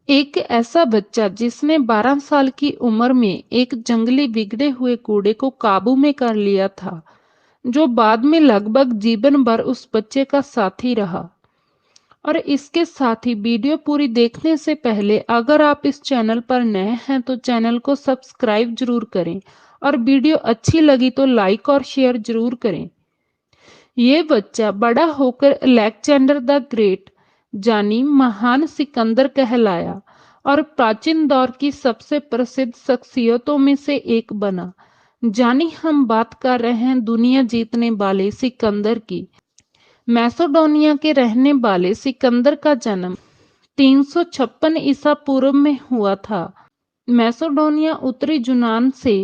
एक ऐसा बच्चा जिसने 12 साल की उम्र में एक जंगली बिगड़े हुए कूड़े को काबू में कर लिया था, जो बाद में लगभग जीवन भर उस बच्चे का साथी रहा। और इसके साथ ही वीडियो पूरी देखने से पहले अगर आप इस चैनल पर नए हैं तो चैनल को सब्सक्राइब जरूर करें और वीडियो अच्छी लगी तो लाइक और शेयर जरूर करें। ये बच्चा बड़ा होकर अलेक्जेंडर द ग्रेट जानी महान सिकंदर कहलाया और प्राचीन दौर की सबसे प्रसिद्ध शख्सियतों में से एक बना। जानी हम बात कर रहे हैं दुनिया जीतने वाले सिकंदर की। मैसेडोनिया के रहने वाले सिकंदर का जन्म 356 ईसा पूर्व में हुआ था। मैसेडोनिया उत्तरी यूनान से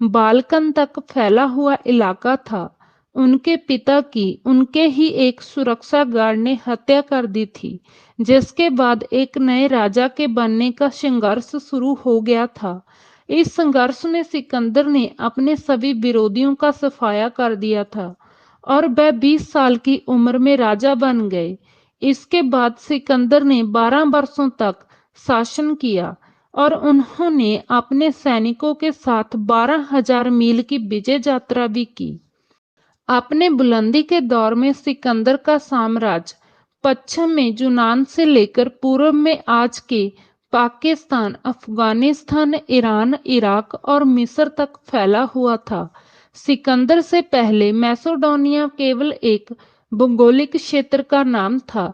बाल्कन तक फैला हुआ इलाका था। उनके पिता की उनके ही एक सुरक्षा गार्ड ने हत्या कर दी थी, जिसके बाद एक नए राजा के बनने का संघर्ष शुरू हो गया था। इस संघर्ष में सिकंदर ने अपने सभी विरोधियों का सफाया कर दिया था और वह 20 साल की उम्र में राजा बन गए। इसके बाद सिकंदर ने 12 वर्षों तक शासन किया और उन्होंने अपने सैनिकों के साथ 12,000 मील की विजय यात्रा भी की। अपने बुलंदी के दौर में सिकंदर का साम्राज्य पश्चिम में यूनान से लेकर पूर्व में आज के पाकिस्तान, अफगानिस्तान, ईरान, इराक और मिस्र तक फैला हुआ था। सिकंदर से पहले मैसेडोनिया केवल एक भौगोलिक क्षेत्र का नाम था।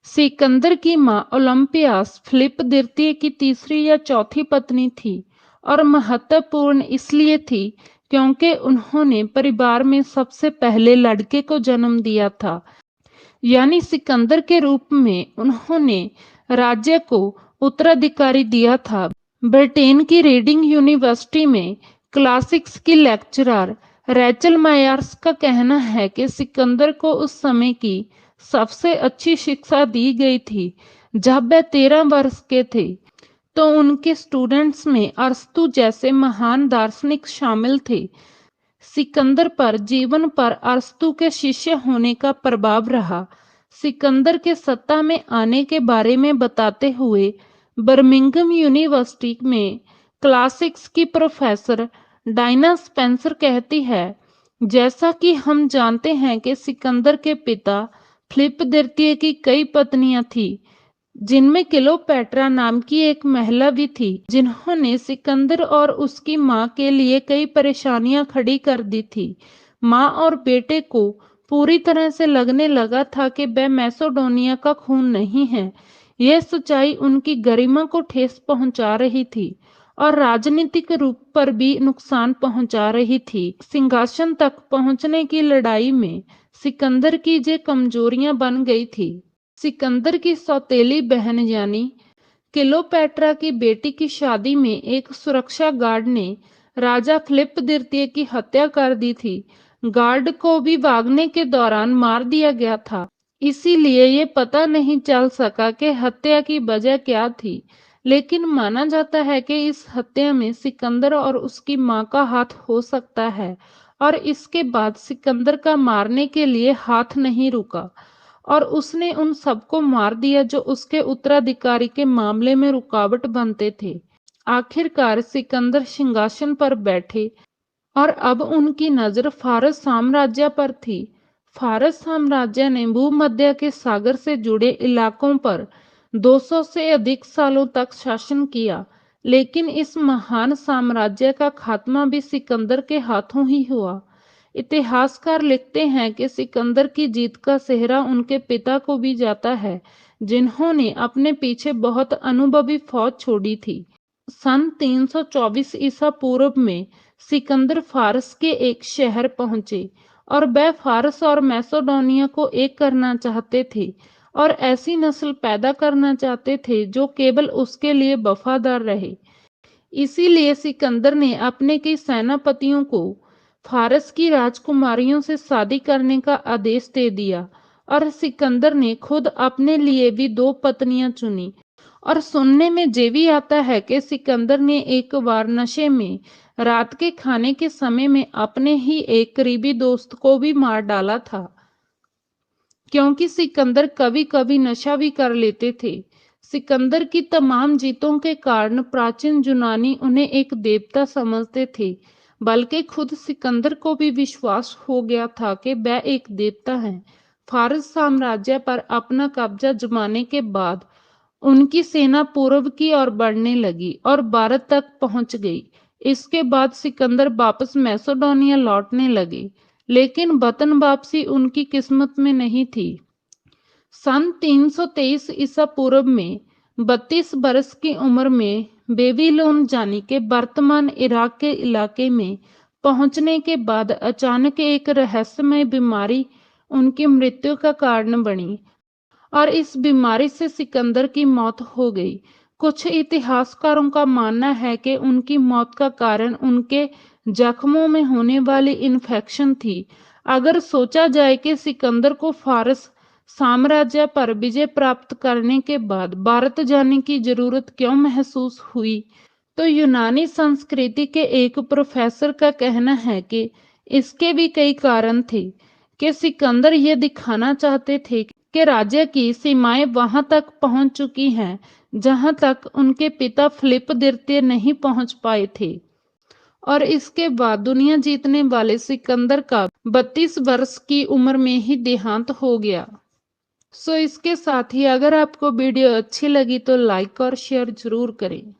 सिकंदर की मां ओलंपियास फिलिप द्वितीय की तीसरी या चौथी पत्नी थी और महत्वपूर्ण इसलिए थी क्योंकि उन्होंने परिवार में सबसे पहले लड़के को जन्म दिया था। यानी सिकंदर के रूप में उन्होंने राज्य को उत्तराधिकारी दिया था। ब्रिटेन की रीडिंग यूनिवर्सिटी में क्लासिक्स की लेक्चरर रैचल मायर्स का कहना है कि सिकंदर को उस समय की सबसे अच्छी शिक्षा दी गई थी। जब वह 13 वर्ष के थे तो उनके स्टूडेंट्स में अरस्तु जैसे महान दार्शनिक शामिल थे। सिकंदर पर जीवन पर अरस्तु के शिष्य होने का प्रभाव रहा। सिकंदर के सत्ता में आने के बारे में बताते हुए बर्मिंघम यूनिवर्सिटी में क्लासिक्स की प्रोफेसर डायना स्पेंसर कहती है, जैसा कि हम जानते हैं कि सिकंदर के पिता फिलिप द्वितीय की कई पत्नियां थीं, जिनमें क्लियोपेट्रा नाम की एक महिला भी थी, जिन्होंने सिकंदर और उसकी मां के लिए कई परेशानियां खड़ी कर दी थी। मां और बेटे को पूरी तरह से लगने लगा था कि वह मैसेडोनिया का खून नहीं है। यह सच्चाई उनकी गरिमा को ठेस पहुंचा रही थी और राजनीतिक रूप पर भी नुकसान पहुंचा रही थी। सिंहासन तक पहुंचने की लड़ाई में सिकंदर की जे कमजोरियां बन गई थी। सिकंदर की सौतेली बहन यानी क्लियोपेट्रा की बेटी की शादी में एक सुरक्षा गार्ड ने राजा फिलिप द्वितीय की हत्या कर दी थी। गार्ड को भी भागने के दौरान मार दिया गया था, इसीलिए ये पता नहीं चल सका कि हत्या की वजह क्या थी। लेकिन माना जाता है कि इस हत्या में सिकंदर और उसकी मां का हाथ हो सकता है और इसके बाद सिकंदर का मारने के लिए हाथ नहीं रुका और उसने उन सबको मार दिया जो उसके उत्तराधिकारी के मामले में रुकावट बनते थे। आखिरकार सिकंदर सिंहासन पर बैठे और अब उनकी नजर फारस साम्राज्य पर थी। फारस साम्राज्य ने भूमध्य के सागर से जुड़े इलाकों पर 200 से अधिक सालों तक शासन किया, लेकिन इस महान साम्राज्य का खात्मा भी सिकंदर के हाथों ही हुआ। इतिहासकार लिखते हैं कि सिकंदर की जीत का सेहरा उनके पिता को भी जाता है, जिन्होंने अपने पीछे बहुत अनुभवी फौज छोड़ी थी। सन 324 ईसा पूर्व में सिकंदर फारस के एक शहर पहुंचे और वह फारस और मैसेडोनिया को एक करना चाहते थे और ऐसी नस्ल पैदा करना चाहते थे जो केवल उसके लिए वफादार रहे। इसीलिए सिकंदर ने अपने कई सेनापतियों को फारस की राजकुमारियों से शादी करने का आदेश दे दिया और सिकंदर ने खुद अपने लिए भी 2 पत्नियां चुनी। और सुनने में ये भी आता है कि सिकंदर ने एक बार नशे में रात के खाने के समय में अपने ही एक करीबी दोस्त को भी मार डाला था, क्योंकि सिकंदर कभी कभी नशा भी कर लेते थे। सिकंदर की तमाम जीतों के कारण प्राचीन यूनानी उन्हें एक देवता समझते थे, बल्कि खुद सिकंदर को भी विश्वास हो गया था कि वह एक देवता है। फारस साम्राज्य पर अपना कब्जा जमाने के बाद उनकी सेना पूर्व की ओर बढ़ने लगी और भारत तक पहुंच गई। इसके बाद सिकंदर वापस मैसेडोनिया लौटने लगे, लेकिन वतन वापसी उनकी किस्मत में नहीं थी। सन 323 ईसा पूर्व में 32 वर्ष की उम्र में बेबीलोन यानी कि वर्तमान इराक के इलाके में पहुंचने के बाद अचानक एक रहस्यमय बीमारी उनकी मृत्यु का कारण बनी और इस बीमारी से सिकंदर की मौत हो गई। कुछ इतिहासकारों का मानना है कि उनकी मौत का कारण उनके जख्मों में होने वाली इन्फेक्शन थी। अगर सोचा जाए कि सिकंदर को फारस साम्राज्य पर विजय प्राप्त करने के बाद भारत जाने की जरूरत क्यों महसूस हुई, तो यूनानी संस्कृति के एक प्रोफेसर का कहना है कि इसके भी कई कारण थे कि सिकंदर ये दिखाना चाहते थे कि राज्य की सीमाएं वहां तक पहुंच चुकी हैं जहां तक उनके पिता फिलिप द्वितीय नहीं पहुंच पाए थे। और इसके बाद दुनिया जीतने वाले सिकंदर का 32 वर्ष की उम्र में ही देहांत हो गया। इसके साथ ही अगर आपको वीडियो अच्छी लगी तो लाइक और शेयर जरूर करें।